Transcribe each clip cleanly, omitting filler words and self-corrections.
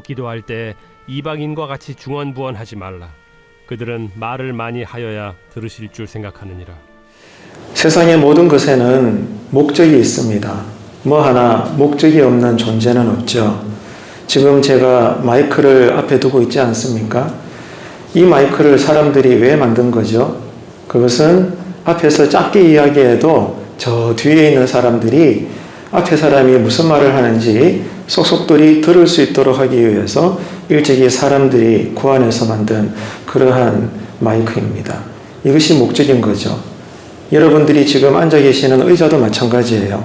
기도할 때 이방인과 같이 중언부언하지 말라. 그들은 말을 많이 하여야 들으실 줄 생각하느니라. 세상의 모든 것에는 목적이 있습니다. 뭐 하나 목적이 없는 존재는 없죠. 지금 제가 마이크를 앞에 두고 있지 않습니까? 이 마이크를 사람들이 왜 만든 거죠? 그것은 앞에서 짧게 이야기해도 저 뒤에 있는 사람들이 앞에 사람이 무슨 말을 하는지 속속들이 들을 수 있도록 하기 위해서 일찍이 사람들이 구안해서 만든 그러한 마이크입니다. 이것이 목적인 거죠. 여러분들이 지금 앉아 계시는 의자도 마찬가지예요.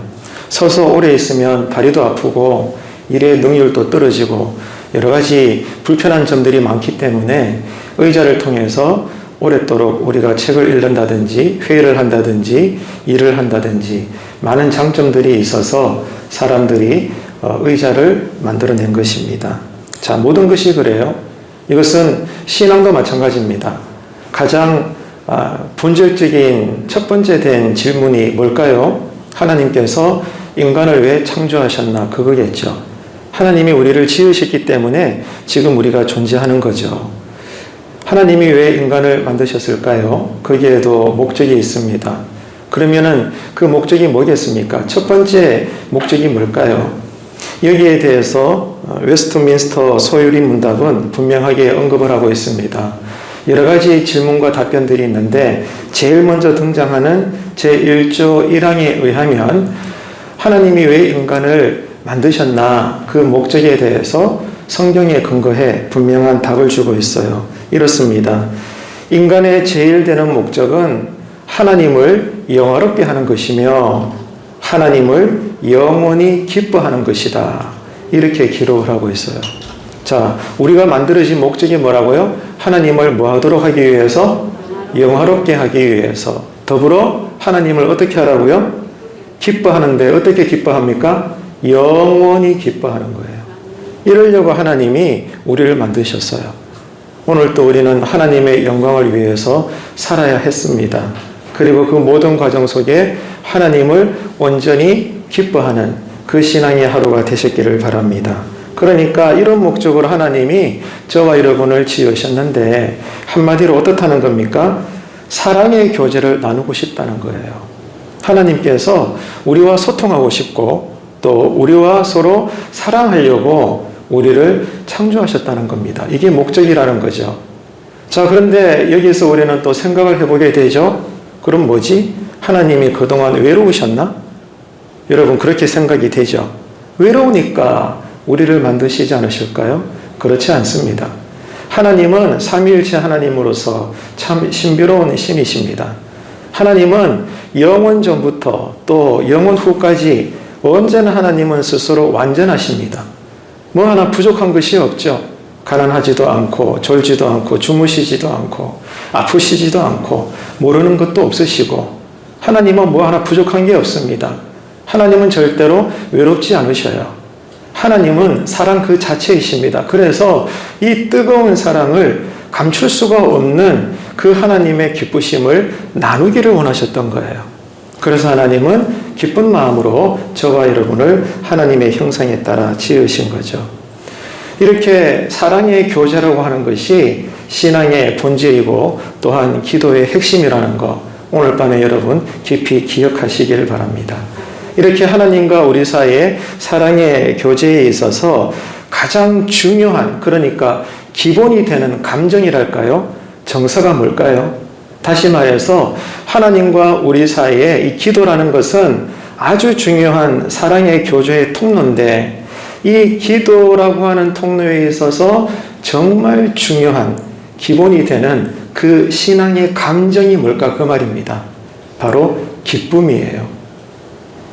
서서 오래 있으면 다리도 아프고 일의 능률도 떨어지고 여러 가지 불편한 점들이 많기 때문에 의자를 통해서 오랫도록 우리가 책을 읽는다든지 회의를 한다든지 일을 한다든지 많은 장점들이 있어서 사람들이 의자를 만들어낸 것입니다. 자, 모든 것이 그래요. 이것은 신앙도 마찬가지입니다. 가장 본질적인 첫 번째 된 질문이 뭘까요? 하나님께서 인간을 왜 창조하셨나? 그거겠죠. 하나님이 우리를 지으셨기 때문에 지금 우리가 존재하는 거죠. 하나님이 왜 인간을 만드셨을까요? 거기에도 목적이 있습니다. 그러면은 그 목적이 뭐겠습니까? 첫 번째 목적이 뭘까요? 여기에 대해서 웨스트민스터 소유리 문답은 분명하게 언급을 하고 있습니다. 여러 가지 질문과 답변들이 있는데 제일 먼저 등장하는 제1조 1항에 의하면 하나님이 왜 인간을 만드셨나 그 목적에 대해서 성경에 근거해 분명한 답을 주고 있어요. 이렇습니다. 인간의 제일 되는 목적은 하나님을 영화롭게 하는 것이며 하나님을 영원히 기뻐하는 것이다. 이렇게 기록을 하고 있어요. 자, 우리가 만들어진 목적이 뭐라고요? 하나님을 뭐 하도록 하기 위해서? 영화롭게 하기 위해서. 더불어 하나님을 어떻게 하라고요? 기뻐하는데 어떻게 기뻐합니까? 영원히 기뻐하는 거예요. 이러려고 하나님이 우리를 만드셨어요. 오늘 또 우리는 하나님의 영광을 위해서 살아야 했습니다. 그리고 그 모든 과정 속에 하나님을 온전히 기뻐하는 그 신앙의 하루가 되셨기를 바랍니다. 그러니까 이런 목적으로 하나님이 저와 여러분을 지으셨는데 한마디로 어떻다는 겁니까? 사랑의 교제를 나누고 싶다는 거예요. 하나님께서 우리와 소통하고 싶고 또 우리와 서로 사랑하려고 우리를 창조하셨다는 겁니다. 이게 목적이라는 거죠. 자, 그런데 여기서 우리는 또 생각을 해보게 되죠. 그럼 뭐지? 하나님이 그동안 외로우셨나? 여러분 그렇게 생각이 되죠. 외로우니까 우리를 만드시지 않으실까요? 그렇지 않습니다. 하나님은 삼위일체 하나님으로서 참 신비로운 신이십니다. 하나님은 영원 전부터 또 영원 후까지 언제나 하나님은 스스로 완전하십니다. 뭐 하나 부족한 것이 없죠. 가난하지도 않고 졸지도 않고 주무시지도 않고 아프시지도 않고 모르는 것도 없으시고 하나님은 뭐 하나 부족한 게 없습니다. 하나님은 절대로 외롭지 않으셔요. 하나님은 사랑 그 자체이십니다. 그래서 이 뜨거운 사랑을 감출 수가 없는 그 하나님의 기쁘심을 나누기를 원하셨던 거예요. 그래서 하나님은 기쁜 마음으로 저와 여러분을 하나님의 형상에 따라 지으신 거죠. 이렇게 사랑의 교제라고 하는 것이 신앙의 본질이고 또한 기도의 핵심이라는 거 오늘 밤에 여러분 깊이 기억하시길 바랍니다. 이렇게 하나님과 우리 사이의 사랑의 교제에 있어서 가장 중요한 그러니까 기본이 되는 감정이랄까요? 정서가 뭘까요? 다시 말해서 하나님과 우리 사이에 이 기도라는 것은 아주 중요한 사랑의 교제의 통로인데 이 기도라고 하는 통로에 있어서 정말 중요한 기본이 되는 그 신앙의 감정이 뭘까 그 말입니다. 바로 기쁨이에요.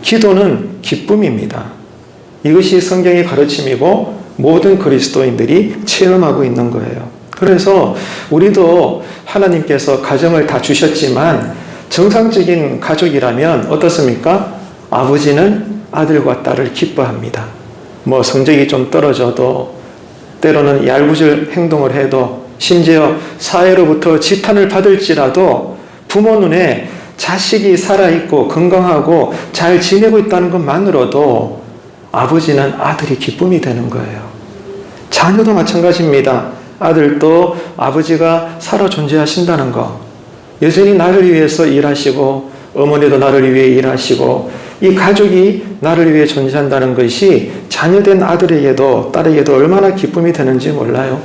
기도는 기쁨입니다. 이것이 성경의 가르침이고 모든 그리스도인들이 체험하고 있는 거예요. 그래서 우리도 하나님께서 가정을 다 주셨지만 정상적인 가족이라면 어떻습니까? 아버지는 아들과 딸을 기뻐합니다. 뭐 성적이 좀 떨어져도 때로는 얄궂은 행동을 해도 심지어 사회로부터 지탄을 받을지라도 부모 눈에 자식이 살아있고 건강하고 잘 지내고 있다는 것만으로도 아버지는 아들이 기쁨이 되는 거예요. 자녀도 마찬가지입니다. 아들도 아버지가 살아 존재하신다는 거. 여전히 나를 위해서 일하시고 어머니도 나를 위해 일하시고 이 가족이 나를 위해 존재한다는 것이 자녀된 아들에게도 딸에게도 얼마나 기쁨이 되는지 몰라요.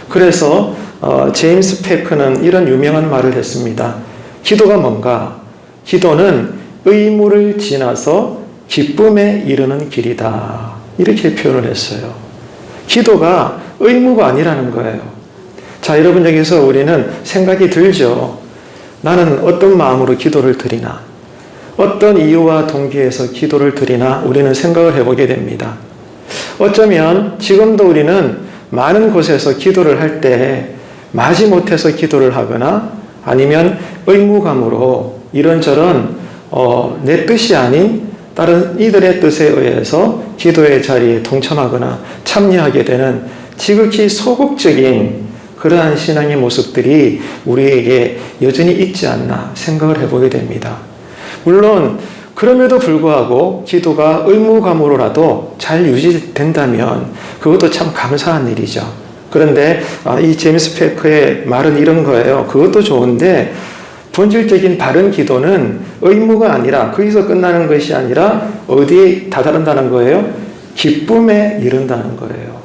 그래서 제임스 패크는 이런 유명한 말을 했습니다. 기도가 뭔가? 기도는 의무를 지나서 기쁨에 이르는 길이다. 이렇게 표현을 했어요. 기도가 의무가 아니라는 거예요. 자, 여러분 여기서 우리는 생각이 들죠. 나는 어떤 마음으로 기도를 드리나? 어떤 이유와 동기에서 기도를 드리나? 우리는 생각을 해보게 됩니다. 어쩌면 지금도 우리는 많은 곳에서 기도를 할 때 마지못해서 기도를 하거나 아니면 의무감으로 이런저런 내 뜻이 아닌 다른 이들의 뜻에 의해서 기도의 자리에 동참하거나 참여하게 되는 지극히 소극적인 그러한 신앙의 모습들이 우리에게 여전히 있지 않나 생각을 해보게 됩니다. 물론 그럼에도 불구하고 기도가 의무감으로라도 잘 유지된다면 그것도 참 감사한 일이죠. 그런데 이 제임스 패커의 말은 이런 거예요. 그것도 좋은데 본질적인 바른 기도는 의무가 아니라 거기서 끝나는 것이 아니라 어디에 다다른다는 거예요? 기쁨에 이른다는 거예요.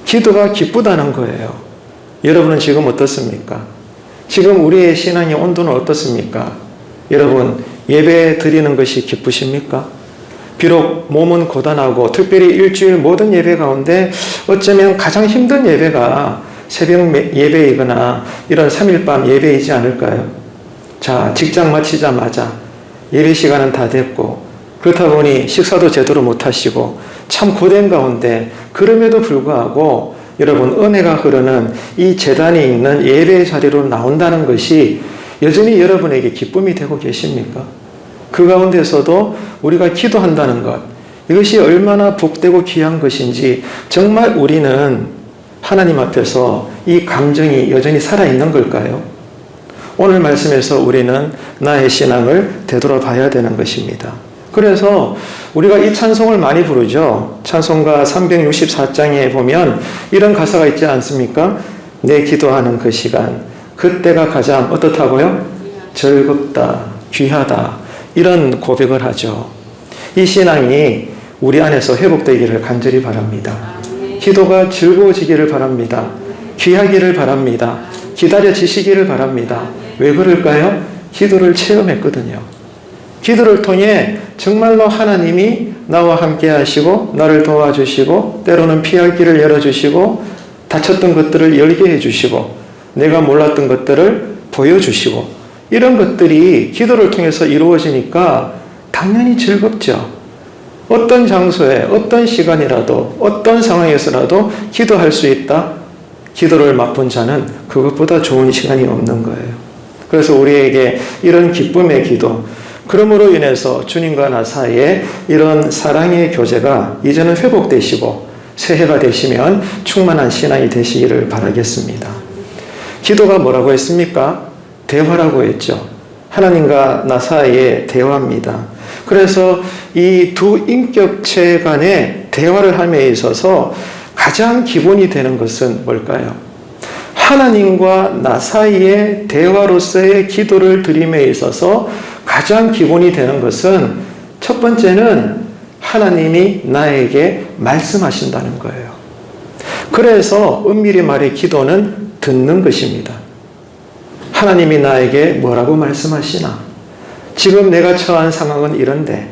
기도가 기쁘다는 거예요. 여러분은 지금 어떻습니까? 지금 우리의 신앙의 온도는 어떻습니까? 여러분 예배 드리는 것이 기쁘십니까? 비록 몸은 고단하고 특별히 일주일 모든 예배 가운데 어쩌면 가장 힘든 예배가 새벽 예배이거나 이런 3일밤 예배이지 않을까요? 자, 직장 마치자마자 예배 시간은 다 됐고 그렇다 보니 식사도 제대로 못하시고 참 고된 가운데 그럼에도 불구하고 여러분 은혜가 흐르는 이 제단이 있는 예배의 자리로 나온다는 것이 여전히 여러분에게 기쁨이 되고 계십니까? 그 가운데서도 우리가 기도한다는 것, 이것이 얼마나 복되고 귀한 것인지 정말 우리는 하나님 앞에서 이 감정이 여전히 살아있는 걸까요? 오늘 말씀에서 우리는 나의 신앙을 되돌아봐야 되는 것입니다. 그래서 우리가 이 찬송을 많이 부르죠. 찬송가 364장에 보면 이런 가사가 있지 않습니까? 내 기도하는 그 시간, 그때가 가장 어떻다고요? 즐겁다, 귀하다. 이런 고백을 하죠. 이 신앙이 우리 안에서 회복되기를 간절히 바랍니다. 기도가 즐거워지기를 바랍니다. 귀하기를 바랍니다. 기다려지시기를 바랍니다. 왜 그럴까요? 기도를 체험했거든요. 기도를 통해 정말로 하나님이 나와 함께 하시고 나를 도와주시고 때로는 피할 길을 열어주시고 닫혔던 것들을 열게 해주시고 내가 몰랐던 것들을 보여주시고 이런 것들이 기도를 통해서 이루어지니까 당연히 즐겁죠. 어떤 장소에 어떤 시간이라도 어떤 상황에서라도 기도할 수 있다. 기도를 맛본 자는 그것보다 좋은 시간이 없는 거예요. 그래서 우리에게 이런 기쁨의 기도, 그러므로 인해서 주님과 나 사이에 이런 사랑의 교제가 이제는 회복되시고 새해가 되시면 충만한 신앙이 되시기를 바라겠습니다. 기도가 뭐라고 했습니까? 대화라고 했죠. 하나님과 나 사이의 대화입니다. 그래서 이 두 인격체 간의 대화를 함에 있어서 가장 기본이 되는 것은 뭘까요? 하나님과 나 사이의 대화로서의 기도를 드림에 있어서 가장 기본이 되는 것은 첫 번째는 하나님이 나에게 말씀하신다는 거예요. 그래서 은밀히 말해 기도는 듣는 것입니다. 하나님이 나에게 뭐라고 말씀하시나? 지금 내가 처한 상황은 이런데,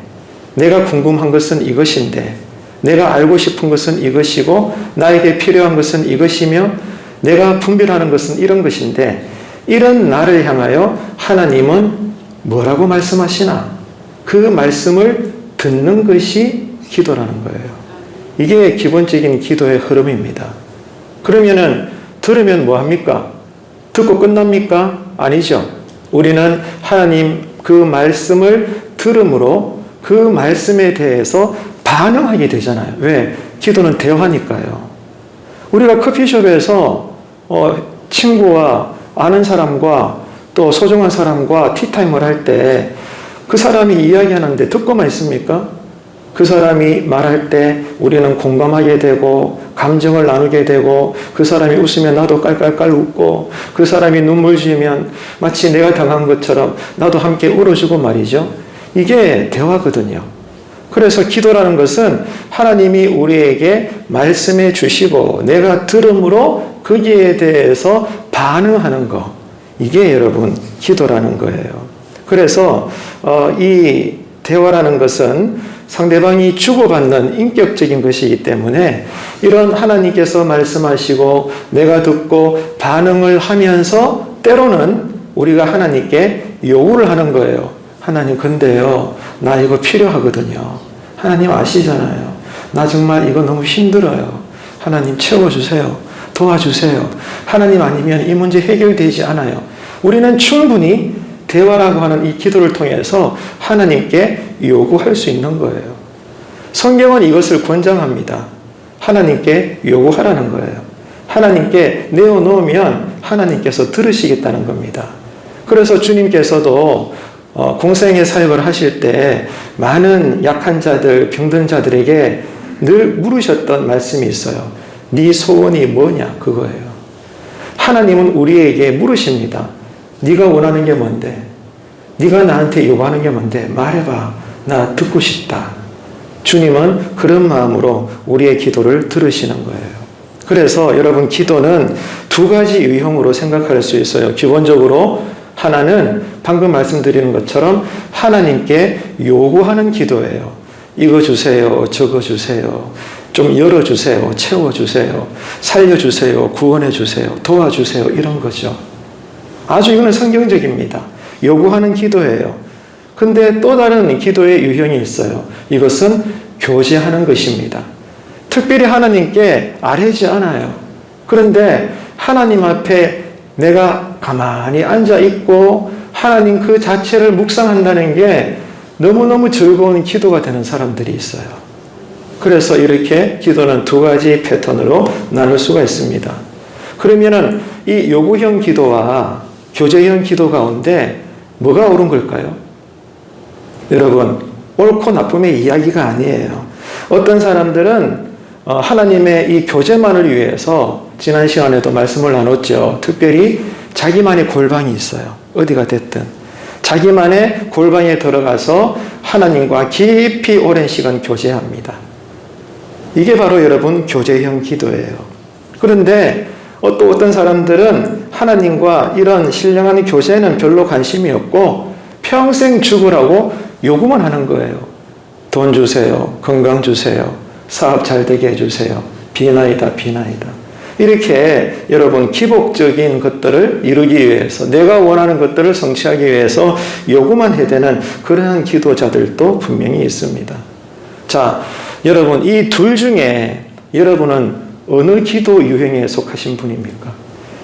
내가 궁금한 것은 이것인데, 내가 알고 싶은 것은 이것이고, 나에게 필요한 것은 이것이며, 내가 분별하는 것은 이런 것인데, 이런 나를 향하여 하나님은 뭐라고 말씀하시나? 그 말씀을 듣는 것이 기도라는 거예요. 이게 기본적인 기도의 흐름입니다. 그러면은 들으면 뭐 합니까? 듣고 끝납니까? 아니죠. 우리는 하나님 그 말씀을 들음으로 그 말씀에 대해서 반응하게 되잖아요. 왜? 기도는 대화니까요. 우리가 커피숍에서 친구와 아는 사람과 또 소중한 사람과 티타임을 할 때 그 사람이 이야기하는데 듣고만 있습니까? 그 사람이 말할 때 우리는 공감하게 되고 감정을 나누게 되고 그 사람이 웃으면 나도 깔깔깔 웃고 그 사람이 눈물 지으면 마치 내가 당한 것처럼 나도 함께 울어주고 말이죠. 이게 대화거든요. 그래서 기도라는 것은 하나님이 우리에게 말씀해 주시고 내가 들음으로 거기에 대해서 반응하는 거. 이게 여러분 기도라는 거예요. 그래서 이 대화라는 것은 상대방이 주고받는 인격적인 것이기 때문에 이런 하나님께서 말씀하시고 내가 듣고 반응을 하면서 때로는 우리가 하나님께 요구를 하는 거예요. 하나님 근데요 나 이거 필요하거든요. 하나님 아시잖아요. 나 정말 이거 너무 힘들어요. 하나님 채워주세요. 도와주세요. 하나님 아니면 이 문제 해결되지 않아요. 우리는 충분히 대화라고 하는 이 기도를 통해서 하나님께 요구할 수 있는 거예요. 성경은 이것을 권장합니다. 하나님께 요구하라는 거예요. 하나님께 내어놓으면 하나님께서 들으시겠다는 겁니다. 그래서 주님께서도 공생의 사역을 하실 때 많은 약한 자들, 병든 자들에게 늘 물으셨던 말씀이 있어요. 네 소원이 뭐냐? 그거예요. 하나님은 우리에게 물으십니다. 네가 원하는 게 뭔데? 네가 나한테 요구하는 게 뭔데? 말해봐. 나 듣고 싶다. 주님은 그런 마음으로 우리의 기도를 들으시는 거예요. 그래서 여러분 기도는 두 가지 유형으로 생각할 수 있어요. 기본적으로 하나는 방금 말씀드리는 것처럼 하나님께 요구하는 기도예요. 이거 주세요. 저거 주세요. 좀 열어주세요. 채워주세요. 살려주세요. 구원해주세요. 도와주세요. 이런 거죠. 아주 이거는 성경적입니다. 요구하는 기도예요. 근데 또 다른 기도의 유형이 있어요. 이것은 교제하는 것입니다. 특별히 하나님께 아뢰지 않아요. 그런데 하나님 앞에 내가 가만히 앉아 있고 하나님 그 자체를 묵상한다는 게 너무너무 즐거운 기도가 되는 사람들이 있어요. 그래서 이렇게 기도는 두 가지 패턴으로 나눌 수가 있습니다. 그러면은 이 요구형 기도와 교제형 기도 가운데 뭐가 옳은 걸까요? 여러분, 옳고 나쁨의 이야기가 아니에요. 어떤 사람들은 하나님의 이 교제만을 위해서 지난 시간에도 말씀을 나눴죠. 특별히 자기만의 골방이 있어요. 어디가 됐든. 자기만의 골방에 들어가서 하나님과 깊이 오랜 시간 교제합니다. 이게 바로 여러분 교제형 기도예요. 그런데 또 어떤 사람들은 하나님과 이런 신령한 교제는 별로 관심이 없고 평생 죽으라고 요구만 하는 거예요. 돈 주세요. 건강 주세요. 사업 잘 되게 해주세요. 비나이다, 비나이다. 이렇게 여러분 기복적인 것들을 이루기 위해서 내가 원하는 것들을 성취하기 위해서 요구만 해대는 그러한 기도자들도 분명히 있습니다. 자, 여러분 이 둘 중에 여러분은 어느 기도 유형에 속하신 분입니까?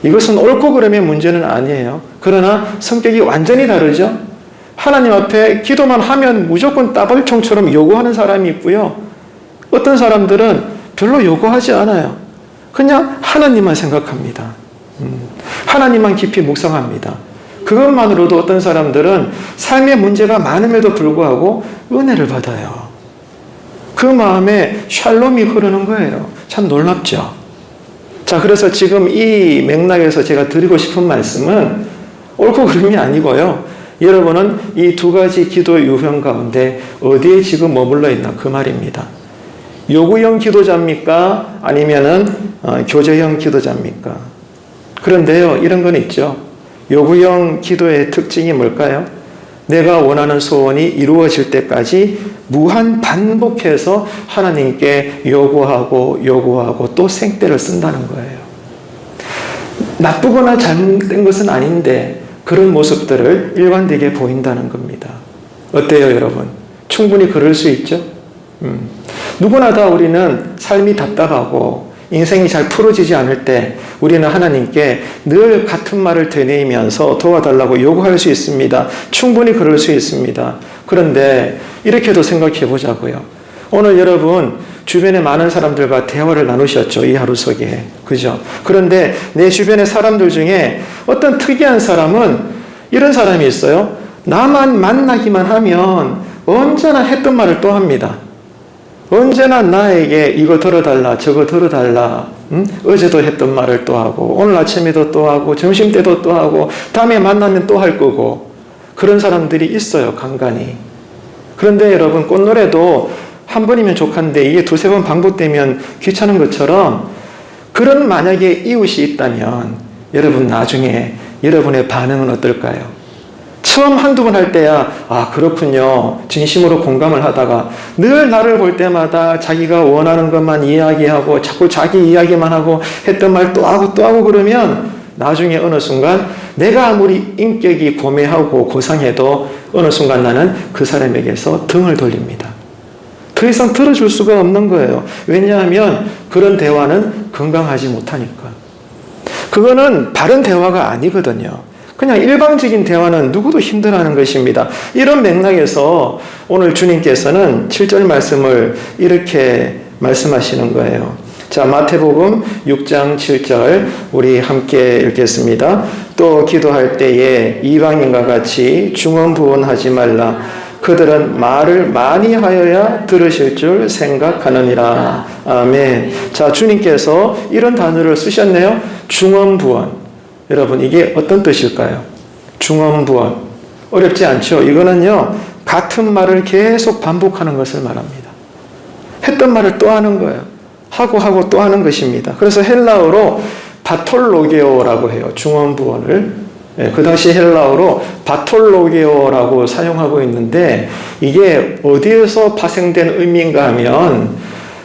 이것은 옳고 그름의 문제는 아니에요. 그러나 성격이 완전히 다르죠. 하나님 앞에 기도만 하면 무조건 따발총처럼 요구하는 사람이 있고요. 어떤 사람들은 별로 요구하지 않아요. 그냥 하나님만 생각합니다. 하나님만 깊이 묵상합니다. 그것만으로도 어떤 사람들은 삶의 문제가 많음에도 불구하고 은혜를 받아요. 그 마음에 샬롬이 흐르는 거예요. 참 놀랍죠. 자, 그래서 지금 이 맥락에서 제가 드리고 싶은 말씀은 옳고 그름이 아니고요. 여러분은 이 두 가지 기도 유형 가운데 어디에 지금 머물러 있나 그 말입니다. 요구형 기도자입니까? 아니면은 교제형 기도자입니까? 그런데요, 이런 건 있죠. 요구형 기도의 특징이 뭘까요? 내가 원하는 소원이 이루어질 때까지 무한 반복해서 하나님께 요구하고 또 생떼를 쓴다는 거예요. 나쁘거나 잘못된 것은 아닌데 그런 모습들을 일관되게 보인다는 겁니다. 어때요, 여러분? 충분히 그럴 수 있죠? 누구나 다 우리는 삶이 답답하고 인생이 잘 풀어지지 않을 때 우리는 하나님께 늘 같은 말을 되뇌이면서 도와달라고 요구할 수 있습니다. 충분히 그럴 수 있습니다. 그런데 이렇게도 생각해 보자고요. 오늘 여러분 주변에 많은 사람들과 대화를 나누셨죠. 이 하루 속에. 그죠? 그런데 내 주변의 사람들 중에 어떤 특이한 사람은 이런 사람이 있어요. 나만 만나기만 하면 언제나 했던 말을 또 합니다. 언제나 나에게 이거 들어달라 저거 들어달라, 어제도 했던 말을 또 하고 오늘 아침에도 또 하고 점심 때도 또 하고 다음에 만나면 또 할 거고, 그런 사람들이 있어요, 간간히. 그런데 여러분, 꽃노래도 한 번이면 족한데 이게 두세 번 반복되면 귀찮은 것처럼, 그런 만약에 이웃이 있다면 여러분 나중에 여러분의 반응은 어떨까요? 처음 한두 번 할 때야 그렇군요, 진심으로 공감을 하다가 늘 나를 볼 때마다 자기가 원하는 것만 이야기하고 자꾸 자기 이야기만 하고 했던 말 또 하고 또 하고 그러면 나중에 어느 순간 내가 아무리 인격이 고매하고 고상해도 어느 순간 나는 그 사람에게서 등을 돌립니다. 더 이상 들어줄 수가 없는 거예요. 왜냐하면 그런 대화는 건강하지 못하니까. 그거는 바른 대화가 아니거든요. 그냥 일방적인 대화는 누구도 힘들어하는 것입니다. 이런 맥락에서 오늘 주님께서는 7절 말씀을 이렇게 말씀하시는 거예요. 자, 마태복음 6장 7절 우리 함께 읽겠습니다. 또 기도할 때에 이방인과 같이 중언부언하지 말라. 그들은 말을 많이 하여야 들으실 줄 생각하느니라. 아멘. 자, 주님께서 이런 단어를 쓰셨네요. 중언부언. 여러분, 이게 어떤 뜻일까요? 중언부언. 어렵지 않죠? 이거는요, 같은 말을 계속 반복하는 것을 말합니다. 했던 말을 또 하는 거예요. 하고 또 하는 것입니다. 그래서 헬라어로 바톨로게오라고 해요. 중언부언을. 그 당시 헬라어로 바톨로게오라고 사용하고 있는데, 이게 어디에서 파생된 의미인가 하면,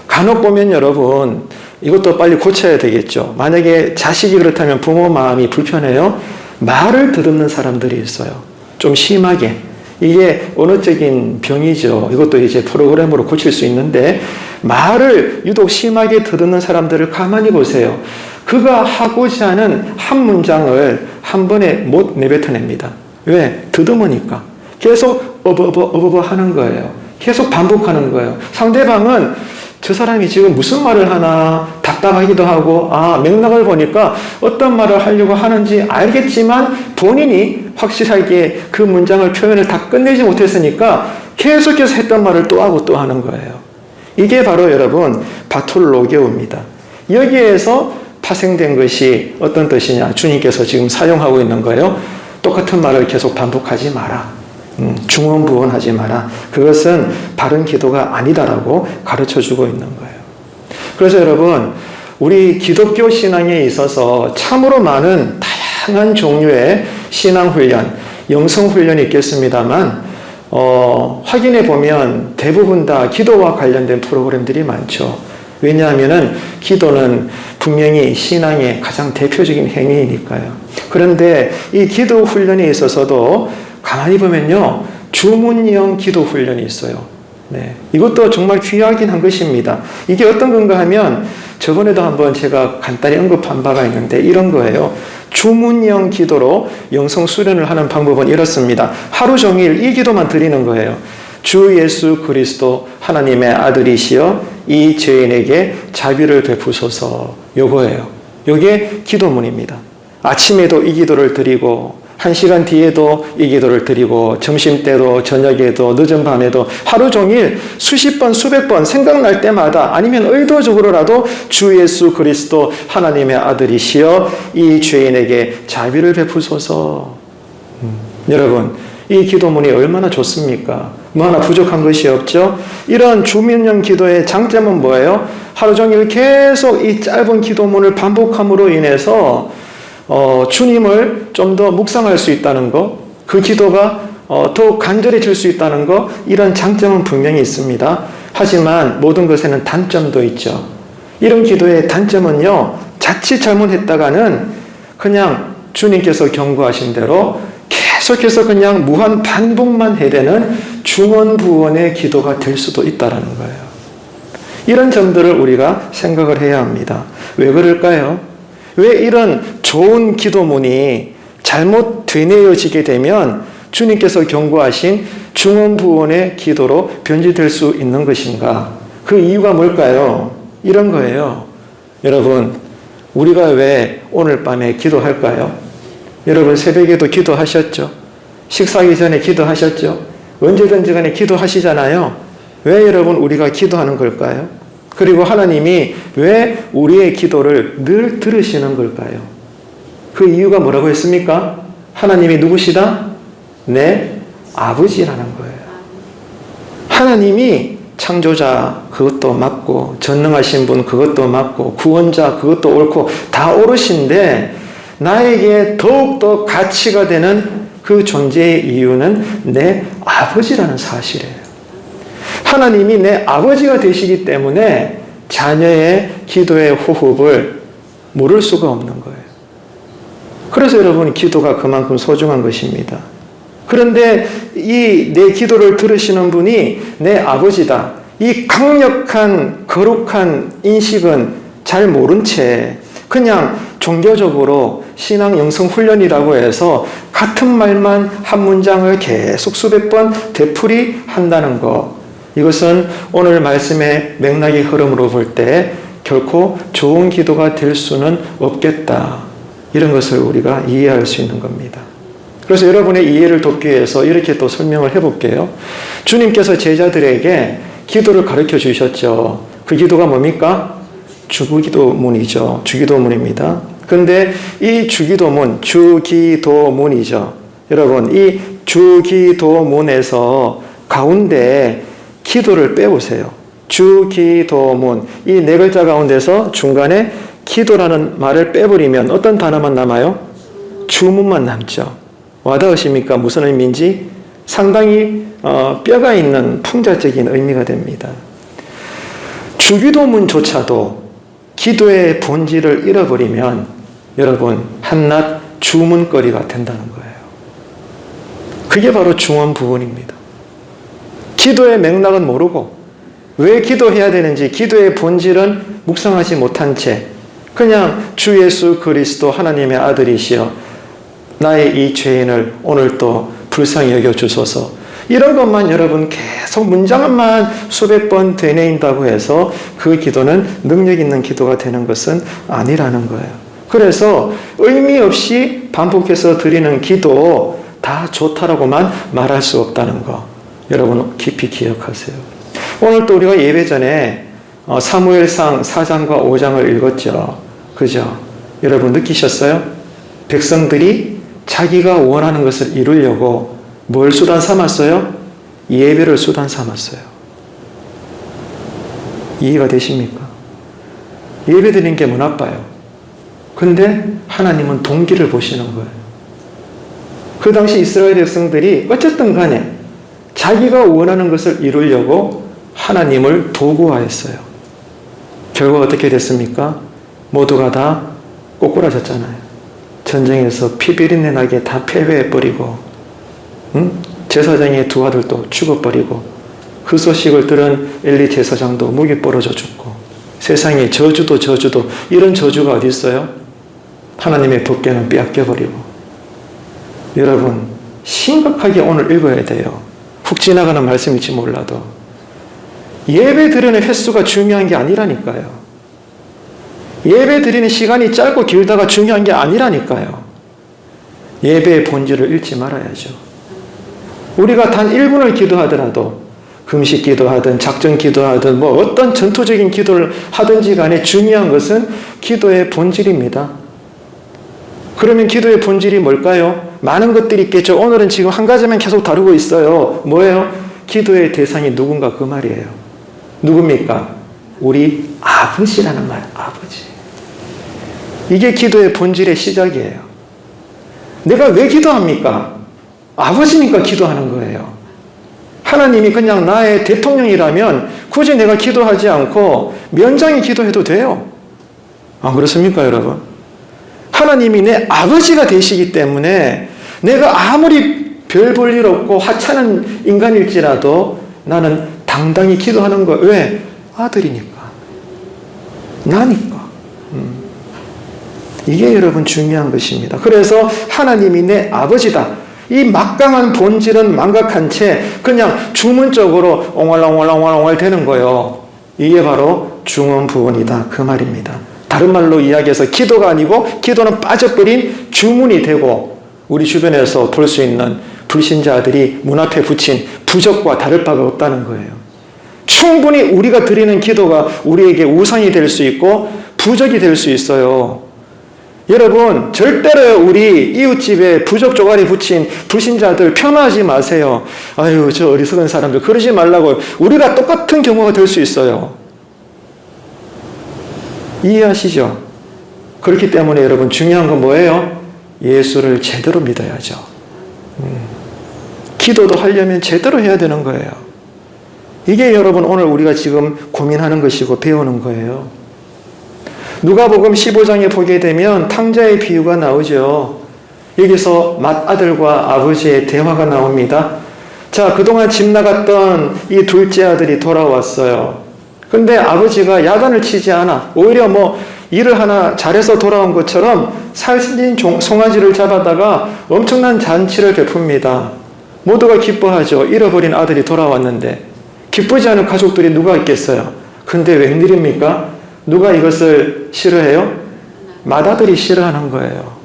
간혹 보면 여러분, 이것도 빨리 고쳐야 되겠죠. 만약에 자식이 그렇다면 부모 마음이 불편해요. 말을 더듬는 사람들이 있어요. 좀 심하게. 이게 언어적인 병이죠. 이것도 이제 프로그램으로 고칠 수 있는데, 말을 유독 심하게 더듬는 사람들을 가만히 보세요. 그가 하고자 하는 한 문장을 한 번에 못 내뱉어냅니다. 왜? 더듬으니까. 계속 어버버 하는 거예요. 계속 반복하는 거예요. 상대방은 저 사람이 지금 무슨 말을 하나 답답하기도 하고, 맥락을 보니까 어떤 말을 하려고 하는지 알겠지만 본인이 확실하게 그 문장을 표현을 다 끝내지 못했으니까 계속해서 했던 말을 또 하고 또 하는 거예요. 이게 바로 여러분 바톨로게오입니다. 여기에서 파생된 것이 어떤 뜻이냐? 주님께서 지금 사용하고 있는 거예요. 똑같은 말을 계속 반복하지 마라. 중언부언하지 마라. 그것은 바른 기도가 아니다라고 가르쳐주고 있는 거예요. 그래서 여러분, 우리 기독교 신앙에 있어서 참으로 많은 다양한 종류의 신앙훈련, 영성훈련이 있겠습니다만, 확인해 보면 대부분 다 기도와 관련된 프로그램들이 많죠. 왜냐하면 기도는 분명히 신앙의 가장 대표적인 행위이니까요. 그런데 이 기도 훈련에 있어서도 가만히 보면요, 주문형 기도 훈련이 있어요. 네, 이것도 정말 귀하긴 한 것입니다. 이게 어떤 건가 하면 저번에도 한번 제가 간단히 언급한 바가 있는데 이런 거예요. 주문형 기도로 영성 수련을 하는 방법은 이렇습니다. 하루 종일 이 기도만 드리는 거예요. 주 예수 그리스도 하나님의 아들이시여 이 죄인에게 자비를 베푸소서. 요거예요. 요게 기도문입니다. 아침에도 이 기도를 드리고 1시간 뒤에도 이 기도를 드리고 점심때도 저녁에도 늦은 밤에도 하루 종일 수십 번 수백 번 생각날 때마다 아니면 의도적으로라도 주 예수 그리스도 하나님의 아들이시여 이 죄인에게 자비를 베푸소서. 여러분, 이 기도문이 얼마나 좋습니까? 뭐 하나 부족한 것이 없죠? 이런 주문형 기도의 장점은 뭐예요? 하루 종일 계속 이 짧은 기도문을 반복함으로 인해서 주님을 좀 더 묵상할 수 있다는 것, 그 기도가 더욱 간절해질 수 있다는 것, 이런 장점은 분명히 있습니다. 하지만 모든 것에는 단점도 있죠. 이런 기도의 단점은요, 자칫 잘못했다가는 그냥 주님께서 경고하신 대로 계속해서 그냥 무한 반복만 해대는 중언부언의 기도가 될 수도 있다는 거예요. 이런 점들을 우리가 생각을 해야 합니다. 왜 그럴까요? 왜 이런 좋은 기도문이 잘못 되뇌어지게 되면 주님께서 경고하신 중언부언의 기도로 변질될 수 있는 것인가? 그 이유가 뭘까요? 이런 거예요. 여러분, 우리가 왜 오늘 밤에 기도할까요? 여러분, 새벽에도 기도하셨죠? 식사하기 전에 기도하셨죠? 언제든지 간에 기도하시잖아요. 왜 여러분 우리가 기도하는 걸까요? 그리고 하나님이 왜 우리의 기도를 늘 들으시는 걸까요? 그 이유가 뭐라고 했습니까? 하나님이 누구시다? 내 아버지라는 거예요. 하나님이 창조자 그것도 맞고, 전능하신 분 그것도 맞고, 구원자 그것도 옳고 다 옳으신데, 나에게 더욱더 가치가 되는 그 존재의 이유는 내 아버지라는 사실이에요. 하나님이 내 아버지가 되시기 때문에 자녀의 기도의 호흡을 모를 수가 없는 거예요. 그래서 여러분, 기도가 그만큼 소중한 것입니다. 그런데 이 내 기도를 들으시는 분이 내 아버지다, 이 강력한 거룩한 인식은 잘 모른 채 그냥 종교적으로 신앙 영성 훈련이라고 해서 같은 말만 한 문장을 계속 수백 번 되풀이 한다는 것, 이것은 오늘 말씀의 맥락의 흐름으로 볼 때 결코 좋은 기도가 될 수는 없겠다, 이런 것을 우리가 이해할 수 있는 겁니다. 그래서 여러분의 이해를 돕기 위해서 이렇게 또 설명을 해볼게요. 주님께서 제자들에게 기도를 가르쳐 주셨죠. 그 기도가 뭡니까? 주기도문이죠. 주기도문입니다. 그런데 이 주기도문이죠. 여러분, 이 주기도문에서 가운데 기도를 빼보세요. 주기도문, 이 네 글자 가운데서 중간에 기도라는 말을 빼버리면 어떤 단어만 남아요? 주문만 남죠. 와닿으십니까? 무슨 의미인지? 상당히 뼈가 있는 풍자적인 의미가 됩니다. 주기도문조차도 기도의 본질을 잃어버리면 여러분, 한낱 주문거리가 된다는 거예요. 그게 바로 중원 부분입니다. 기도의 맥락은 모르고 왜 기도해야 되는지, 기도의 본질은 묵상하지 못한 채 그냥 주 예수 그리스도 하나님의 아들이시여 나의 이 죄인을 오늘 또 불쌍히 여겨주소서, 이런 것만 여러분 계속 문장만 수백 번 되뇌인다고 해서 그 기도는 능력 있는 기도가 되는 것은 아니라는 거예요. 그래서 의미 없이 반복해서 드리는 기도 다 좋다라고만 말할 수 없다는 거 여러분 깊이 기억하세요. 오늘 또 우리가 예배 전에 사무엘상 4장과 5장을 읽었죠. 그죠? 여러분 느끼셨어요? 백성들이 자기가 원하는 것을 이루려고 뭘 수단 삼았어요? 예배를 수단 삼았어요. 이해가 되십니까? 예배 드리는 게 뭐 나빠요? 근데 하나님은 동기를 보시는 거예요. 그 당시 이스라엘 백성들이 어쨌든 간에 자기가 원하는 것을 이루려고 하나님을 도구화했어요. 결과 어떻게 됐습니까? 모두가 다 꼬꾸라졌잖아요. 전쟁에서 피비린내 나게 다 패배해버리고, 제사장의 두 아들도 죽어버리고, 그 소식을 들은 엘리 제사장도 목이 부러져 죽고, 세상에 저주도 이런 저주가 어디 있어요? 하나님의 법궤는 빼앗겨버리고. 여러분, 심각하게 오늘 읽어야 돼요. 훅 지나가는 말씀일지 몰라도 예배 드리는 횟수가 중요한 게 아니라니까요. 예배 드리는 시간이 짧고 길다가 중요한 게 아니라니까요. 예배의 본질을 잃지 말아야죠. 우리가 단 1분을 기도하더라도, 금식 기도하든 작전 기도하든 뭐 어떤 전투적인 기도를 하든지 간에 중요한 것은 기도의 본질입니다. 그러면 기도의 본질이 뭘까요? 많은 것들이 있겠죠. 오늘은 지금 한 가지만 계속 다루고 있어요. 뭐예요? 기도의 대상이 누군가, 그 말이에요. 누굽니까? 우리 아버지라는 말, 아버지. 이게 기도의 본질의 시작이에요. 내가 왜 기도합니까? 아버지니까 기도하는 거예요. 하나님이 그냥 나의 대통령이라면 굳이 내가 기도하지 않고 면장이 기도해도 돼요. 안 그렇습니까, 여러분? 하나님이 내 아버지가 되시기 때문에 내가 아무리 별 볼 일 없고 하찮은 인간일지라도 나는 당당히 기도하는 거예요. 왜? 아들이니까. 나니까. 이게 여러분 중요한 것입니다. 그래서 하나님이 내 아버지다. 이 막강한 본질은 망각한 채 그냥 주문적으로 옹알옹알 되는 거예요. 이게 바로 중원 부분이다, 그 말입니다. 다른 말로 이야기해서 기도가 아니고 기도는 빠져버린 주문이 되고, 우리 주변에서 볼 수 있는 불신자들이 문 앞에 붙인 부적과 다를 바가 없다는 거예요. 충분히 우리가 드리는 기도가 우리에게 우상이 될 수 있고 부적이 될 수 있어요. 여러분, 절대로 우리 이웃집에 부적 조각이 붙인 불신자들 폄하하지 마세요. 아유, 저 어리석은 사람들 그러지 말라고. 우리가 똑같은 경우가 될 수 있어요. 이해하시죠? 그렇기 때문에 여러분, 중요한 건 뭐예요? 예수를 제대로 믿어야죠. 기도도 하려면 제대로 해야 되는 거예요. 이게 여러분 오늘 우리가 지금 고민하는 것이고 배우는 거예요. 누가복음 15장에 보게 되면 탕자의 비유가 나오죠. 여기서 맏아들과 아버지의 대화가 나옵니다. 자, 그동안 집 나갔던 이 둘째 아들이 돌아왔어요. 근데 아버지가 야단을 치지 않아. 오히려 일을 하나 잘해서 돌아온 것처럼 살찐 송아지를 잡아다가 엄청난 잔치를 베풉니다. 모두가 기뻐하죠. 잃어버린 아들이 돌아왔는데. 기쁘지 않은 가족들이 누가 있겠어요? 근데 웬일입니까? 누가 이것을 싫어해요? 맏아들이 싫어하는 거예요.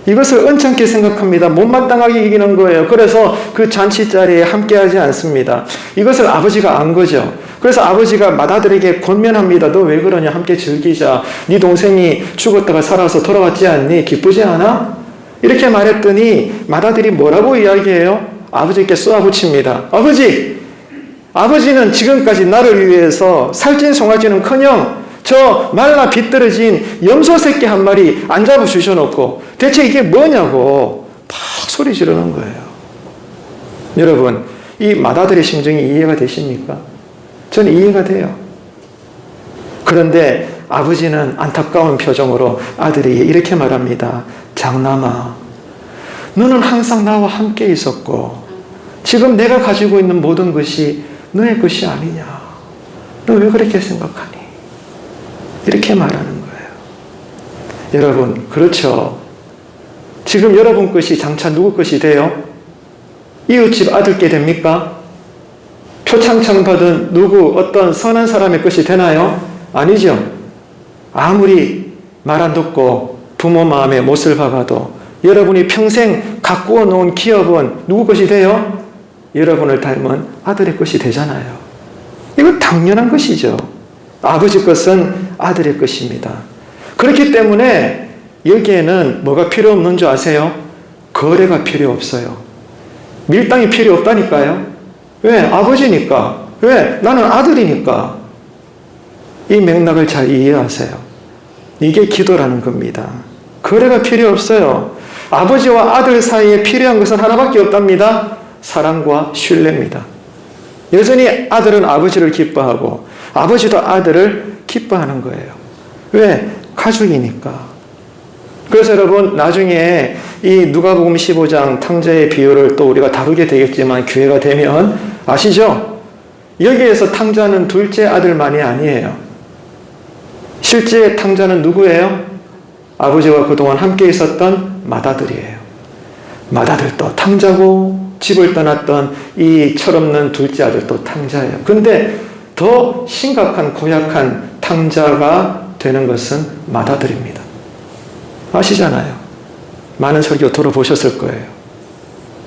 이것을 언짢게 생각합니다. 못마땅하게 이기는 거예요. 그래서 그 잔치 자리에 함께하지 않습니다. 이것을 아버지가 안 거죠. 그래서 아버지가 맏아들에게 권면합니다. 너 왜 그러냐? 함께 즐기자. 네 동생이 죽었다가 살아서 돌아왔지 않니? 기쁘지 않아? 이렇게 말했더니 맏아들이 뭐라고 이야기해요? 아버지께 쏘아붙입니다. 아버지는 지금까지 나를 위해서 살찐 송아지는커녕 저 말라 비뚤어진 염소 새끼 한 마리 안 잡아주셔놓고 대체 이게 뭐냐고 막 소리 지르는 거예요. 여러분, 이 맏아들의 심정이 이해가 되십니까? 저는 이해가 돼요. 그런데 아버지는 안타까운 표정으로 아들에게 이렇게 말합니다. 장남아, 너는 항상 나와 함께 있었고 지금 내가 가지고 있는 모든 것이 너의 것이 아니냐. 너 왜 그렇게 생각하니? 이렇게 말하는 거예요. 여러분, 그렇죠. 지금 여러분 것이 장차 누구 것이 돼요? 이웃집 아들께 됩니까? 표창장 받은 어떤 선한 사람의 것이 되나요? 아니죠. 아무리 말 안 듣고 부모 마음에 못을 박아도 여러분이 평생 가꾸어 놓은 기업은 누구 것이 돼요? 여러분을 닮은 아들의 것이 되잖아요. 이거 당연한 것이죠. 아버지 것은 아들의 것입니다. 그렇기 때문에 여기에는 뭐가 필요 없는 줄 아세요? 거래가 필요 없어요. 밀당이 필요 없다니까요. 왜? 아버지니까. 왜? 나는 아들이니까. 이 맥락을 잘 이해하세요. 이게 기도라는 겁니다. 거래가 필요 없어요. 아버지와 아들 사이에 필요한 것은 하나밖에 없답니다. 사랑과 신뢰입니다. 여전히 아들은 아버지를 기뻐하고 아버지도 아들을 기뻐하는 거예요. 왜? 가족이니까. 그래서 여러분, 나중에 이 누가복음 15장 탕자의 비유를 또 우리가 다루게 되겠지만 기회가 되면 아시죠? 여기에서 탕자는 둘째 아들만이 아니에요. 실제 탕자는 누구예요? 아버지와 그동안 함께 있었던 맏아들이에요. 맏아들도 탕자고 집을 떠났던 이 철없는 둘째 아들도 탕자예요. 근데 더 심각한 고약한 탕자가 되는 것은 맏아들입니다. 아시잖아요. 많은 설교 들어보셨을 거예요.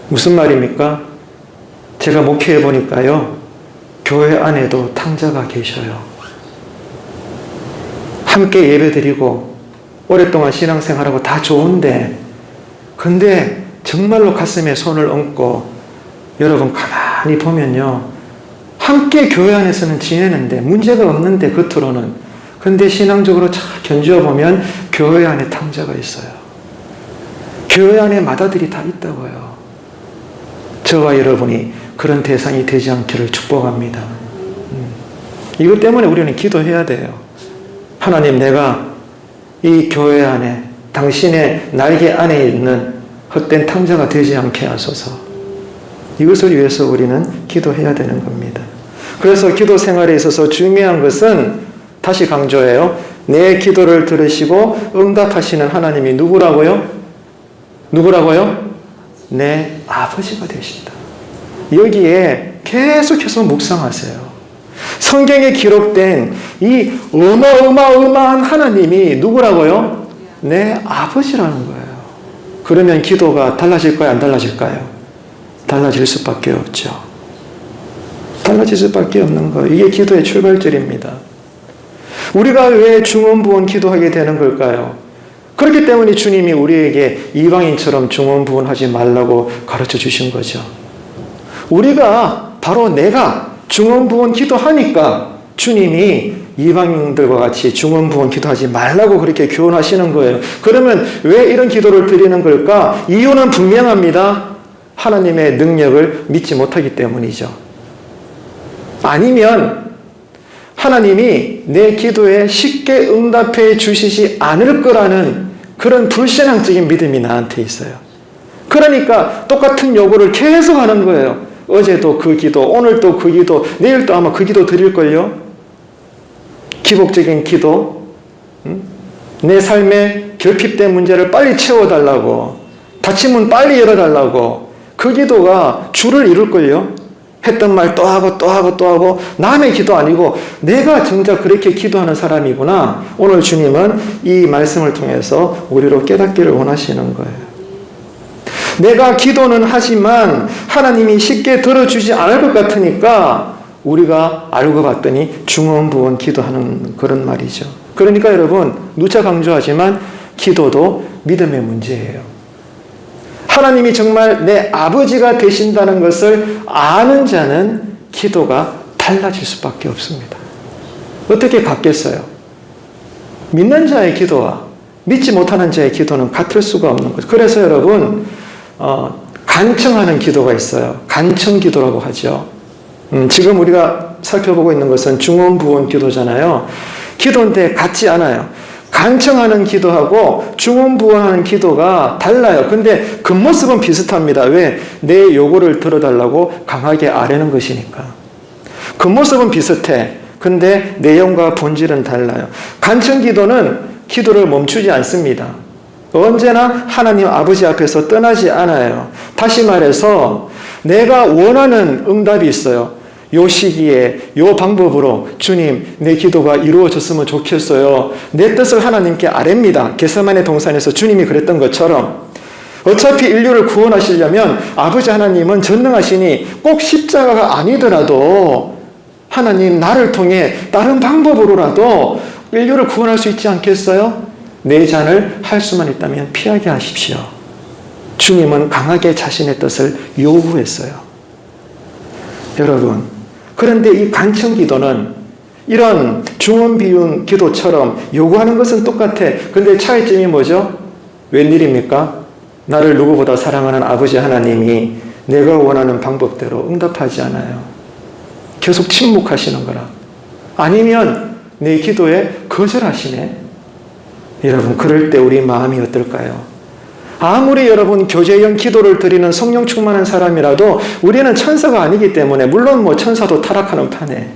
무슨 말입니까? 제가 목회해 보니까요, 교회 안에도 탕자가 계셔요. 함께 예배드리고 오랫동안 신앙생활하고 다 좋은데, 근데 정말로 가슴에 손을 얹고 여러분 가만히 보면요, 함께 교회 안에서는 지내는데 문제가 없는데 겉으로는, 근데 신앙적으로 잘 견주어 보면 교회 안에 탕자가 있어요. 교회 안에 맏아들이 다 있다고요. 저와 여러분이 그런 대상이 되지 않기를 축복합니다. 이것 때문에 우리는 기도해야 돼요. 하나님, 내가 이 교회 안에 당신의 날개 안에 있는 헛된 탕자가 되지 않게 하소서. 이것을 위해서 우리는 기도해야 되는 겁니다. 그래서 기도 생활에 있어서 중요한 것은, 다시 강조해요, 내 기도를 들으시고 응답하시는 하나님이 누구라고요? 내 아버지가 되신다. 여기에 계속해서 묵상하세요. 성경에 기록된 이 어마어마한 하나님이 누구라고요? 내 아버지라는 거예요. 그러면 기도가 달라질까요? 안 달라질까요? 달라질 수밖에 없죠. 달라질 수밖에 없는 거예요. 이게 기도의 출발점입니다. 우리가 왜 중언부언 기도하게 되는 걸까요? 그렇기 때문에 주님이 우리에게 이방인처럼 중언부언하지 말라고 가르쳐 주신 거죠. 바로 내가 중언부언 기도하니까 주님이 이방인들과 같이 중언부언 기도하지 말라고 그렇게 교훈하시는 거예요. 그러면 왜 이런 기도를 드리는 걸까? 이유는 분명합니다. 하나님의 능력을 믿지 못하기 때문이죠. 아니면 하나님이 내 기도에 쉽게 응답해 주시지 않을 거라는 그런 불신앙적인 믿음이 나한테 있어요. 그러니까 똑같은 요구를 계속 하는 거예요. 어제도 그 기도, 오늘도 그 기도, 내일도 아마 그 기도 드릴걸요? 기복적인 기도, 내 삶의 결핍된 문제를 빨리 채워달라고, 닫힌 문 빨리 열어달라고, 그 기도가 주를 이룰걸요? 했던 말 또 하고 또 하고 또 하고, 남의 기도 아니고 내가 정작 그렇게 기도하는 사람이구나. 오늘 주님은 이 말씀을 통해서 우리로 깨닫기를 원하시는 거예요. 내가 기도는 하지만 하나님이 쉽게 들어주지 않을 것 같으니까 우리가 알고 봤더니 중언부언 기도하는 그런 말이죠. 그러니까 여러분, 누차 강조하지만 기도도 믿음의 문제예요. 하나님이 정말 내 아버지가 되신다는 것을 아는 자는 기도가 달라질 수밖에 없습니다. 어떻게 같겠어요? 믿는 자의 기도와 믿지 못하는 자의 기도는 같을 수가 없는 거죠. 그래서 여러분, 간청하는 기도가 있어요. 간청 기도라고 하죠. 지금 우리가 살펴보고 있는 것은 중언부언 기도잖아요. 기도인데 같지 않아요. 간청하는 기도하고 중언부언하는 기도가 달라요. 근데 겉모습은 비슷합니다. 왜? 내 요구를 들어달라고 강하게 아뢰는 것이니까. 겉모습은 비슷해. 근데 내용과 본질은 달라요. 간청 기도는 기도를 멈추지 않습니다. 언제나 하나님 아버지 앞에서 떠나지 않아요. 다시 말해서 내가 원하는 응답이 있어요. 요 시기에 요 방법으로 주님 내 기도가 이루어졌으면 좋겠어요. 내 뜻을 하나님께 아뢰입니다. 겟세마네 동산에서 주님이 그랬던 것처럼 어차피 인류를 구원하시려면 아버지 하나님은 전능하시니 꼭 십자가가 아니더라도 하나님 나를 통해 다른 방법으로라도 인류를 구원할 수 있지 않겠어요? 내 잔을 할 수만 있다면 피하게 하십시오. 주님은 강하게 자신의 뜻을 요구했어요. 여러분, 그런데 이 간청 기도는 이런 중언부언 기도처럼 요구하는 것은 똑같아. 근데 차이점이 뭐죠? 웬일입니까? 나를 누구보다 사랑하는 아버지 하나님이 내가 원하는 방법대로 응답하지 않아요. 계속 침묵하시는 거라. 아니면 내 기도에 거절하시네. 여러분, 그럴 때 우리 마음이 어떨까요? 아무리 여러분 교제형 기도를 드리는 성령 충만한 사람이라도 우리는 천사가 아니기 때문에, 물론 천사도 타락하는 판에,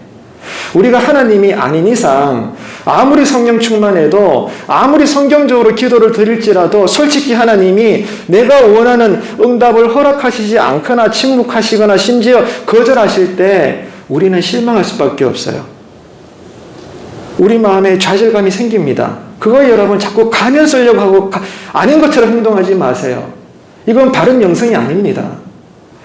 우리가 하나님이 아닌 이상 아무리 성령 충만해도 아무리 성경적으로 기도를 드릴지라도 솔직히 하나님이 내가 원하는 응답을 허락하시지 않거나 침묵하시거나 심지어 거절하실 때 우리는 실망할 수밖에 없어요. 우리 마음에 좌절감이 생깁니다. 그거 여러분 자꾸 가면 쓰려고 하고 아닌 것처럼 행동하지 마세요. 이건 바른 영성이 아닙니다.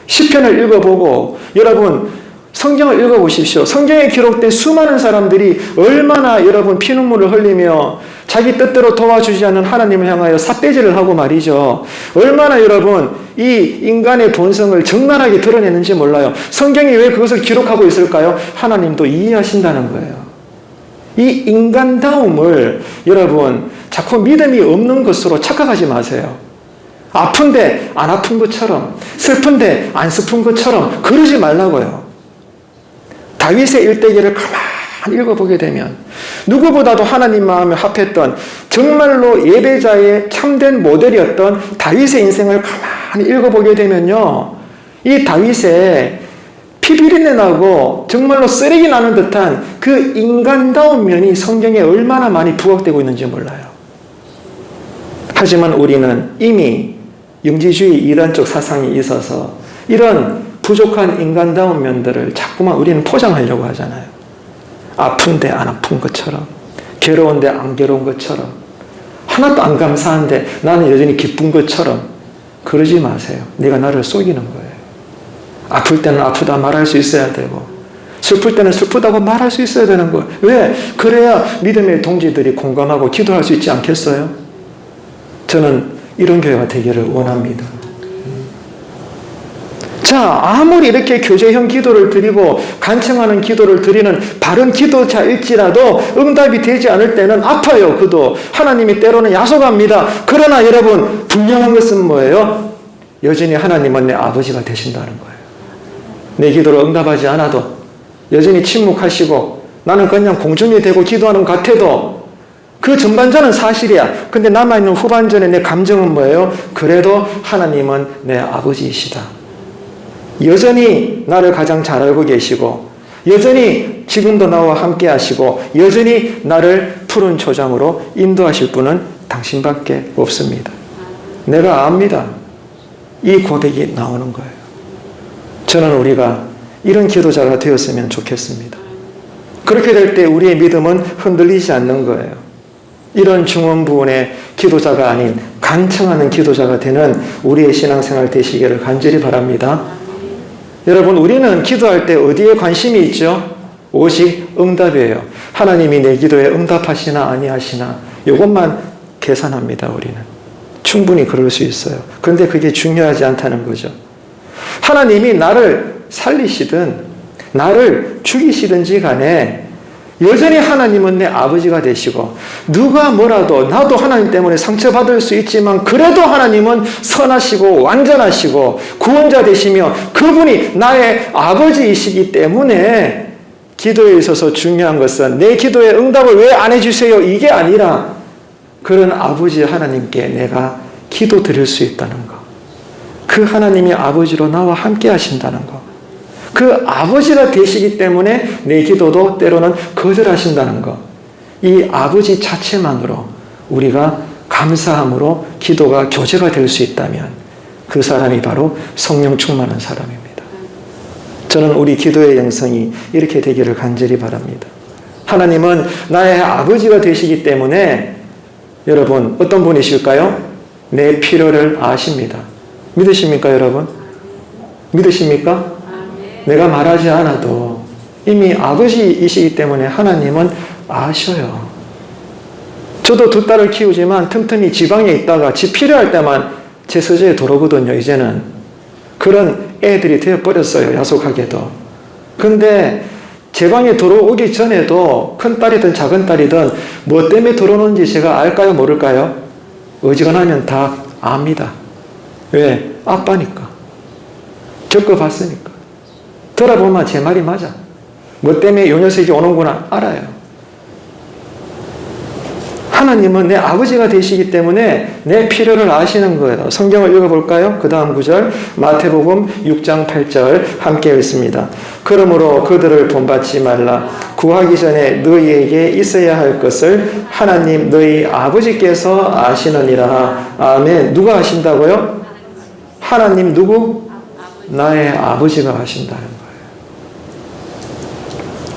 시편을 읽어보고 여러분 성경을 읽어보십시오. 성경에 기록된 수많은 사람들이 얼마나 여러분 피눈물을 흘리며 자기 뜻대로 도와주지 않는 하나님을 향하여 삿대질을 하고 말이죠. 얼마나 여러분 이 인간의 본성을 적나라하게 드러내는지 몰라요. 성경이 왜 그것을 기록하고 있을까요? 하나님도 이해하신다는 거예요. 이 인간다움을 여러분 자꾸 믿음이 없는 것으로 착각하지 마세요. 아픈데 안 아픈 것처럼, 슬픈데 안 슬픈 것처럼 그러지 말라고요. 다윗의 일대기를 가만히 읽어보게 되면 누구보다도 하나님 마음에 합했던 정말로 예배자의 참된 모델이었던 다윗의 인생을 가만히 읽어보게 되면요, 이 다윗의 피비린내 나고 정말로 쓰레기 나는 듯한 그 인간다운 면이 성경에 얼마나 많이 부각되고 있는지 몰라요. 하지만 우리는 이미 영지주의 이단적 사상이 있어서 이런 부족한 인간다운 면들을 자꾸만 우리는 포장하려고 하잖아요. 아픈데 안 아픈 것처럼, 괴로운데 안 괴로운 것처럼, 하나도 안 감사한데 나는 여전히 기쁜 것처럼. 그러지 마세요. 네가 나를 속이는 거예요. 아플 때는 아프다 말할 수 있어야 되고, 슬플 때는 슬프다고 말할 수 있어야 되는 거예요. 왜? 그래야 믿음의 동지들이 공감하고 기도할 수 있지 않겠어요? 저는 이런 교회가 되기를 원합니다. 자, 아무리 이렇게 교제형 기도를 드리고 간청하는 기도를 드리는 바른 기도자일지라도 응답이 되지 않을 때는 아파요. 그도 하나님이 때로는 야속합니다. 그러나 여러분, 분명한 것은 뭐예요? 여전히 하나님은 내 아버지가 되신다는 거예요. 내 기도를 응답하지 않아도 여전히 침묵하시고 나는 그냥 공중이 되고 기도하는 것 같아도 그 전반전은 사실이야. 근데 남아있는 후반전의 내 감정은 뭐예요? 그래도 하나님은 내 아버지이시다. 여전히 나를 가장 잘 알고 계시고 여전히 지금도 나와 함께 하시고 여전히 나를 푸른 초장으로 인도하실 분은 당신밖에 없습니다. 내가 압니다. 이 고백이 나오는 거예요. 저는 우리가 이런 기도자가 되었으면 좋겠습니다. 그렇게 될 때 우리의 믿음은 흔들리지 않는 거예요. 이런 중원부원의 기도자가 아닌 간청하는 기도자가 되는 우리의 신앙생활 되시기를 간절히 바랍니다. 여러분, 우리는 기도할 때 어디에 관심이 있죠? 오직 응답이에요. 하나님이 내 기도에 응답하시나 아니하시나 이것만 계산합니다. 우리는 충분히 그럴 수 있어요. 그런데 그게 중요하지 않다는 거죠. 하나님이 나를 살리시든 나를 죽이시든지 간에 여전히 하나님은 내 아버지가 되시고 누가 뭐라도 나도 하나님 때문에 상처받을 수 있지만 그래도 하나님은 선하시고 완전하시고 구원자 되시며 그분이 나의 아버지이시기 때문에 기도에 있어서 중요한 것은 내 기도에 응답을 왜 안 해주세요? 이게 아니라 그런 아버지 하나님께 내가 기도 드릴 수 있다는 것. 그 하나님이 아버지로 나와 함께 하신다는 것. 그 아버지가 되시기 때문에 내 기도도 때로는 거절하신다는 것. 이 아버지 자체만으로 우리가 감사함으로 기도가 교제가 될 수 있다면 그 사람이 바로 성령 충만한 사람입니다. 저는 우리 기도의 영성이 이렇게 되기를 간절히 바랍니다. 하나님은 나의 아버지가 되시기 때문에 여러분 어떤 분이실까요? 내 필요를 아십니다. 믿으십니까 여러분? 믿으십니까? 내가 말하지 않아도 이미 아버지이시기 때문에 하나님은 아셔요. 저도 두 딸을 키우지만 틈틈이 지방에 있다가 집 필요할 때만 제 서재에 들어오거든요. 이제는 그런 애들이 되어버렸어요. 야속하게도. 근데 제 방에 들어오기 전에도 큰 딸이든 작은 딸이든 뭐 때문에 들어오는지 제가 알까요? 모를까요? 어지간하면 다 압니다. 왜? 아빠니까. 겪어봤으니까. 들어보면 제 말이 맞아. 뭐 때문에 요 녀석이 오는구나 알아요. 하나님은 내 아버지가 되시기 때문에 내 필요를 아시는 거예요. 성경을 읽어볼까요? 그 다음 구절 마태복음 6장 8절 함께 읽습니다. 그러므로 그들을 본받지 말라. 구하기 전에 너희에게 있어야 할 것을 하나님 너희 아버지께서 아시느니라. 아멘. 누가 아신다고요? 하나님 누구? 나의 아버지가 아신다는 거예요.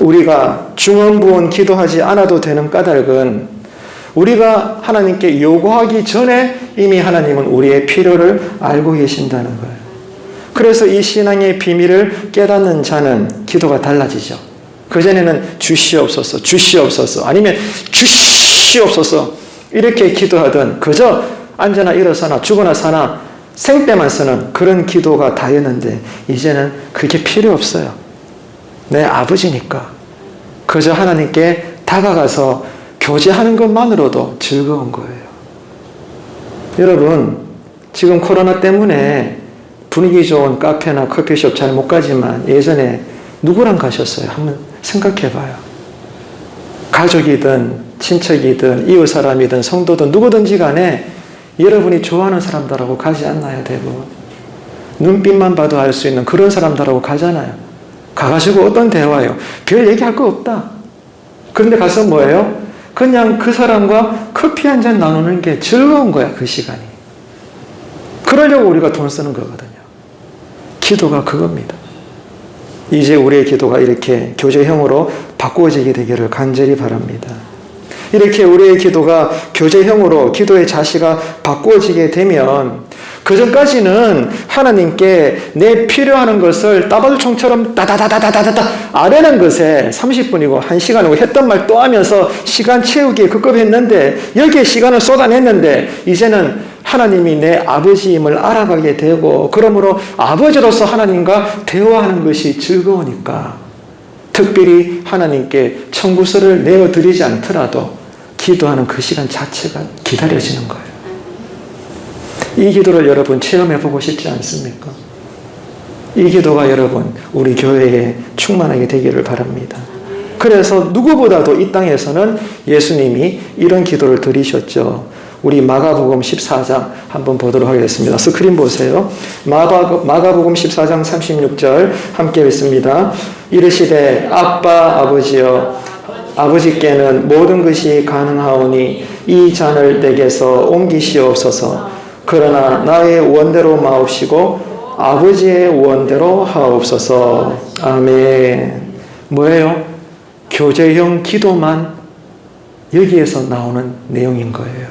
우리가 중언부언 기도하지 않아도 되는 까닭은 우리가 하나님께 요구하기 전에 이미 하나님은 우리의 필요를 알고 계신다는 거예요. 그래서 이 신앙의 비밀을 깨닫는 자는 기도가 달라지죠. 그전에는 주시옵소서, 주시옵소서, 아니면 주시옵소서 이렇게 기도하던 그저 앉아나 일어서나 죽어나 사나 생때만 쓰는 그런 기도가 다였는데 이제는 그게 필요 없어요. 내 아버지니까 그저 하나님께 다가가서 교제하는 것만으로도 즐거운 거예요. 여러분, 지금 코로나 때문에 분위기 좋은 카페나 커피숍 잘 못 가지만 예전에 누구랑 가셨어요? 한번 생각해 봐요. 가족이든 친척이든 이웃 사람이든 성도든 누구든지 간에 여러분이 좋아하는 사람들하고 가지 않나요? 대부분. 눈빛만 봐도 알 수 있는 그런 사람들하고 가잖아요. 가가지고 어떤 대화예요? 별 얘기할 거 없다. 그런데 가서 뭐예요? 그냥 그 사람과 커피 한 잔 나누는 게 즐거운 거야, 그 시간이. 그러려고 우리가 돈 쓰는 거거든요. 기도가 그겁니다. 이제 우리의 기도가 이렇게 교제형으로 바꾸어지게 되기를 간절히 바랍니다. 이렇게 우리의 기도가 교제형으로 기도의 자세가 바꾸어지게 되면 그 전까지는 하나님께 내 필요하는 것을 따발총처럼 따다다다다다다 아뢰는 것에 30분이고 1시간이고 했던 말 또 하면서 시간 채우기에 급급했는데 여기에 시간을 쏟아냈는데 이제는 하나님이 내 아버지임을 알아가게 되고 그러므로 아버지로서 하나님과 대화하는 것이 즐거우니까 특별히 하나님께 청구서를 내어드리지 않더라도 기도하는 그 시간 자체가 기다려지는 거예요. 이 기도를 여러분 체험해보고 싶지 않습니까? 이 기도가 여러분 우리 교회에 충만하게 되기를 바랍니다. 그래서 누구보다도 이 땅에서는 예수님이 이런 기도를 드리셨죠. 우리 마가복음 14장 한번 보도록 하겠습니다. 스크린 보세요. 마가복음 14장 36절 함께 읽습니다. 이르시되 아빠 아버지여 아버지께는 모든 것이 가능하오니 이 잔을 내게서 옮기시옵소서. 그러나 나의 원대로 마옵시고 아버지의 원대로 하옵소서. 아멘. 뭐예요? 교제형 기도만 여기에서 나오는 내용인 거예요.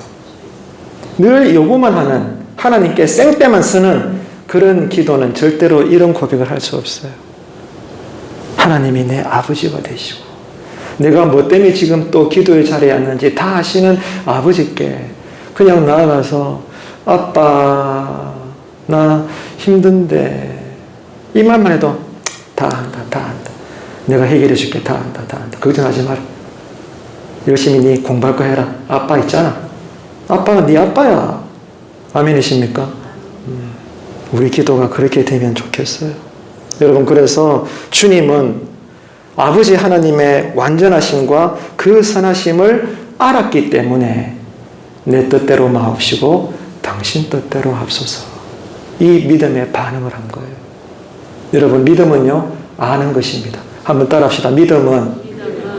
늘 요구만 하는 하나님께 생떼만 쓰는 그런 기도는 절대로 이런 고백을 할 수 없어요. 하나님이 내 아버지가 되시고 내가 뭐 때문에 지금 또 기도의 자리에 앉는지 다 아시는 아버지께 그냥 나아가서 아빠 나 힘든데 이 말만 해도 다 한다 다 한다 내가 해결해 줄게 다 한다 다 한다 걱정하지 마라 열심히 네 공부할 거 해라 아빠 있잖아 아빠가 네 아빠야 아멘이십니까? 우리 기도가 그렇게 되면 좋겠어요. 여러분 그래서 주님은 아버지 하나님의 완전하심과 그 선하심을 알았기 때문에 내 뜻대로 마옵시고 당신 뜻대로 합소서 이 믿음에 반응을 한 거예요. 여러분 믿음은요 아는 것입니다. 한번 따라합시다. 믿음은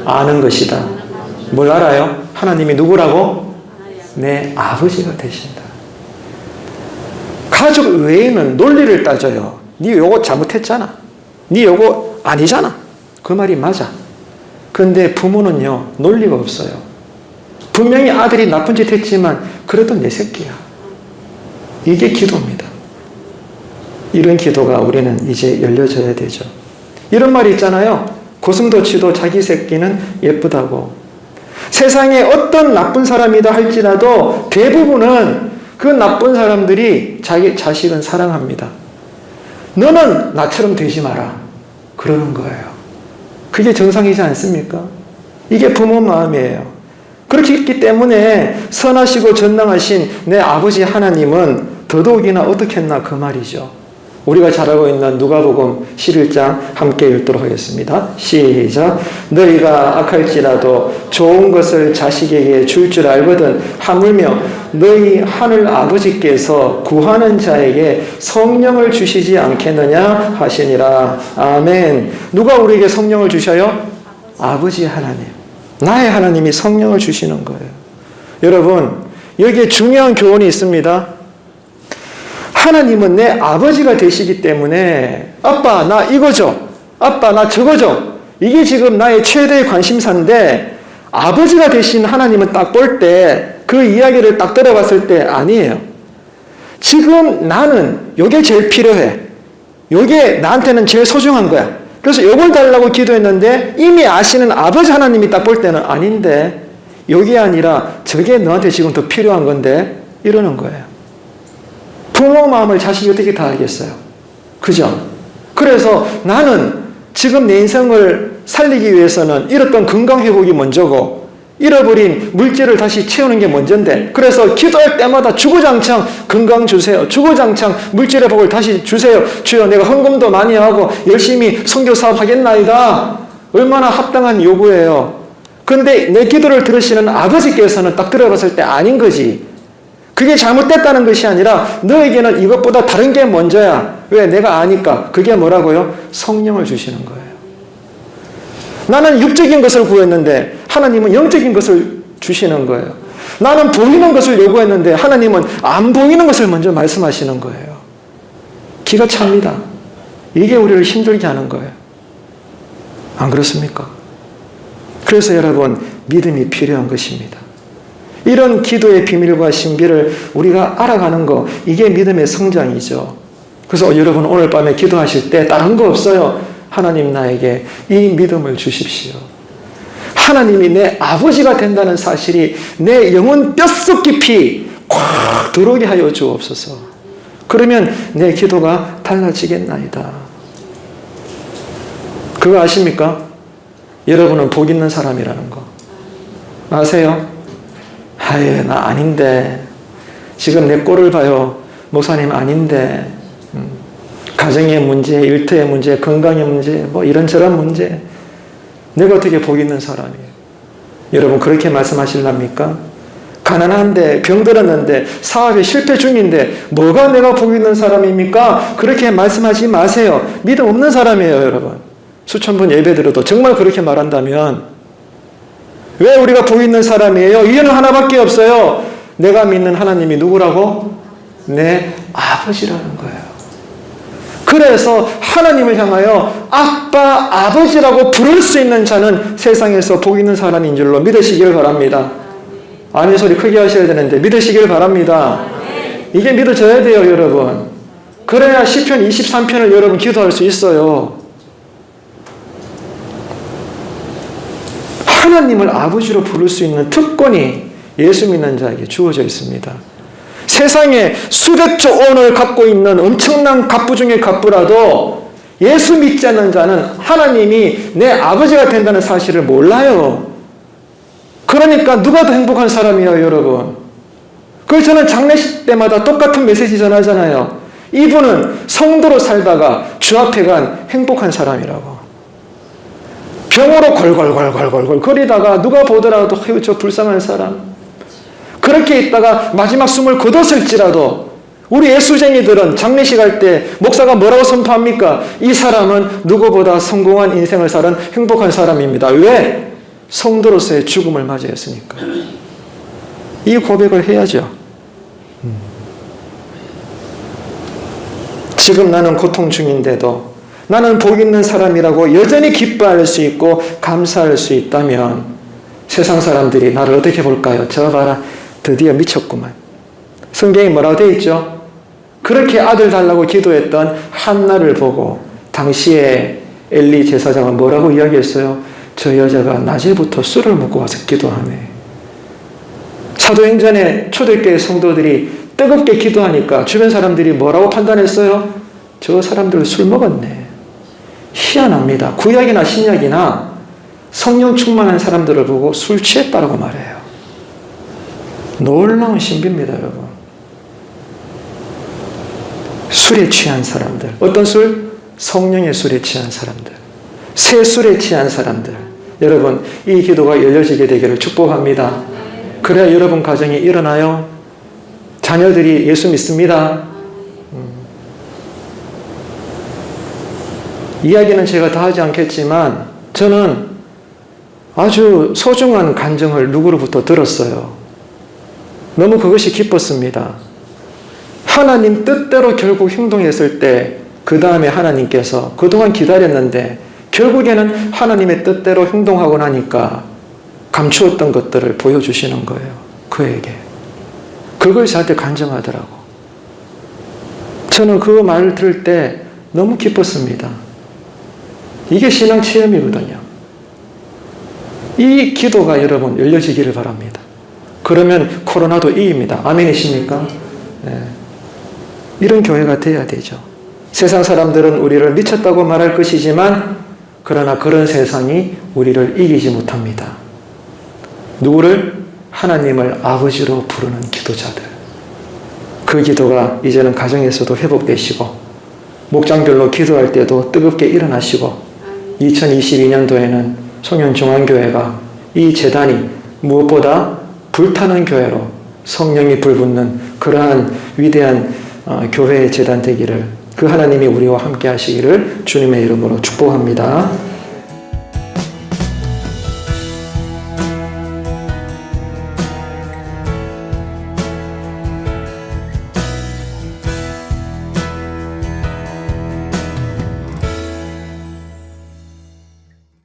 아는 것이다. 뭘 알아요? 하나님이 누구라고? 내 아버지가 되신다. 가족 외에는 논리를 따져요. 네 요거 잘못했잖아. 네 요거 아니잖아. 그 말이 맞아. 근데 부모는요 논리가 없어요. 분명히 아들이 나쁜 짓 했지만 그래도 내 새끼야. 이게 기도입니다. 이런 기도가 우리는 이제 열려져야 되죠. 이런 말이 있잖아요. 고슴도치도 자기 새끼는 예쁘다고. 세상에 어떤 나쁜 사람이다 할지라도 대부분은 그 나쁜 사람들이 자기 자식은 사랑합니다. 너는 나처럼 되지 마라. 그러는 거예요. 그게 정상이지 않습니까? 이게 부모 마음이에요. 그렇게 있기 때문에 선하시고 전능하신 내 아버지 하나님은 더더욱이나 어떻게 했나 그 말이죠. 우리가 잘 알고 있는 누가복음 11장 함께 읽도록 하겠습니다. 시작. 너희가 악할지라도 좋은 것을 자식에게 줄 줄 알거든 하물며 너희 하늘 아버지께서 구하는 자에게 성령을 주시지 않겠느냐 하시니라. 아멘. 누가 우리에게 성령을 주셔요? 아버지 하나님. 나의 하나님이 성령을 주시는 거예요. 여러분 여기에 중요한 교훈이 있습니다. 하나님은 내 아버지가 되시기 때문에 아빠 나 이거 줘 아빠 나 저거 줘 이게 지금 나의 최대의 관심사인데 아버지가 되신 하나님은 딱 볼 때 그 이야기를 딱 들어봤을 때 아니에요. 지금 나는 이게 제일 필요해. 이게 나한테는 제일 소중한 거야. 그래서 이걸 달라고 기도했는데 이미 아시는 아버지 하나님이 딱 볼 때는 아닌데 이게 아니라 저게 너한테 지금 더 필요한 건데 이러는 거예요. 부모 마음을 자식이 어떻게 다 알겠어요? 그죠? 그래서 나는 지금 내 인생을 살리기 위해서는 잃었던 건강 회복이 먼저고 잃어버린 물질을 다시 채우는 게 먼저인데 그래서 기도할 때마다 주구장창 건강 주세요. 주구장창 물질의 복을 다시 주세요. 주여 내가 헌금도 많이 하고 열심히 선교 사업 하겠나이다. 얼마나 합당한 요구예요. 그런데 내 기도를 들으시는 아버지께서는 딱 들어봤을 때 아닌 거지. 그게 잘못됐다는 것이 아니라 너에게는 이것보다 다른 게 먼저야. 왜? 내가 아니까. 그게 뭐라고요? 성령을 주시는 거예요. 나는 육적인 것을 구했는데 하나님은 영적인 것을 주시는 거예요. 나는 보이는 것을 요구했는데 하나님은 안 보이는 것을 먼저 말씀하시는 거예요. 기가 찹니다. 이게 우리를 힘들게 하는 거예요. 안 그렇습니까? 그래서 여러분 믿음이 필요한 것입니다. 이런 기도의 비밀과 신비를 우리가 알아가는 거, 이게 믿음의 성장이죠. 그래서 여러분 오늘 밤에 기도하실 때 다른 거 없어요. 하나님 나에게 이 믿음을 주십시오. 하나님이 내 아버지가 된다는 사실이 내 영혼 뼛속 깊이 꽉 들어오게 하여 주옵소서. 그러면 내 기도가 달라지겠나이다. 그거 아십니까? 여러분은 복 있는 사람이라는 거 아세요? 아유, 나 아닌데. 지금 내 꼴을 봐요. 목사님 아닌데. 가정의 문제, 일터의 문제, 건강의 문제, 뭐 이런저런 문제. 내가 어떻게 복 있는 사람이에요? 여러분 그렇게 말씀하실랍니까? 가난한데, 병들었는데, 사업에 실패 중인데 뭐가 내가 복 있는 사람입니까? 그렇게 말씀하지 마세요. 믿음 없는 사람이에요, 여러분. 수천 번 예배 드려도 정말 그렇게 말한다면 왜 우리가 복 있는 사람이에요? 이유는 하나밖에 없어요. 내가 믿는 하나님이 누구라고? 내 아버지라는 거예요. 그래서 하나님을 향하여 아빠, 아버지라고 부를 수 있는 자는 세상에서 복 있는 사람인 줄로 믿으시길 바랍니다. 아멘 소리 크게 하셔야 되는데 믿으시길 바랍니다. 이게 믿어져야 돼요, 여러분. 그래야 시편 23편을 여러분 기도할 수 있어요. 하나님을 아버지로 부를 수 있는 특권이 예수 믿는 자에게 주어져 있습니다. 세상에 수백조 원을 갖고 있는 엄청난 갑부 중에 갑부라도 예수 믿지 않는 자는 하나님이 내 아버지가 된다는 사실을 몰라요. 그러니까 누가 더 행복한 사람이에요, 여러분? 그래서 저는 장례식 때마다 똑같은 메시지 전하잖아요. 이분은 성도로 살다가 주 앞에 간 행복한 사람이라고. 병으로 걸걸걸걸걸걸 거리다가 누가 보더라도 아유 저 불쌍한 사람. 그렇게 있다가 마지막 숨을 거뒀을지라도 우리 예수쟁이들은 장례식 할 때 목사가 뭐라고 선포합니까? 이 사람은 누구보다 성공한 인생을 살은 행복한 사람입니다. 왜? 성도로서의 죽음을 맞이했으니까. 이 고백을 해야죠. 지금 나는 고통 중인데도 나는 복 있는 사람이라고 여전히 기뻐할 수 있고 감사할 수 있다면 세상 사람들이 나를 어떻게 볼까요? 저 봐라, 드디어 미쳤구만. 성경에 뭐라고 되어 있죠? 그렇게 아들 달라고 기도했던 한나를 보고 당시에 엘리 제사장은 뭐라고 이야기했어요? 저 여자가 낮에부터 술을 먹고 와서 기도하네. 사도행전에 초대교회 성도들이 뜨겁게 기도하니까 주변 사람들이 뭐라고 판단했어요? 저 사람들 술 먹었네. 희한합니다. 구약이나 신약이나 성령 충만한 사람들을 보고 술 취했다라고 말해요. 놀라운 신비입니다, 여러분. 술에 취한 사람들. 어떤 술? 성령의 술에 취한 사람들. 새 술에 취한 사람들. 여러분, 이 기도가 열려지게 되기를 축복합니다. 그래야 여러분 가정이 일어나요. 자녀들이 예수 믿습니다. 이야기는 제가 다 하지 않겠지만 저는 아주 소중한 간증을 누구로부터 들었어요. 너무 그것이 기뻤습니다. 하나님 뜻대로 결국 행동했을 때 그 다음에 하나님께서 그동안 기다렸는데 결국에는 하나님의 뜻대로 행동하고 나니까 감추었던 것들을 보여주시는 거예요. 그에게. 그걸 저한테 간증하더라고. 저는 그 말을 들을 때 너무 기뻤습니다. 이게 신앙 체험이거든요. 이 기도가 여러분 열려지기를 바랍니다. 그러면 코로나도 이깁니다. 아멘이십니까? 네. 이런 교회가 돼야 되죠. 세상 사람들은 우리를 미쳤다고 말할 것이지만 그러나 그런 세상이 우리를 이기지 못합니다. 누구를? 하나님을 아버지로 부르는 기도자들. 그 기도가 이제는 가정에서도 회복되시고 목장별로 기도할 때도 뜨겁게 일어나시고 2022년도에는 송년중앙교회가 이 재단이 무엇보다 불타는 교회로 성령이 불붙는 그러한 위대한 교회의 재단 되기를 그 하나님이 우리와 함께 하시기를 주님의 이름으로 축복합니다.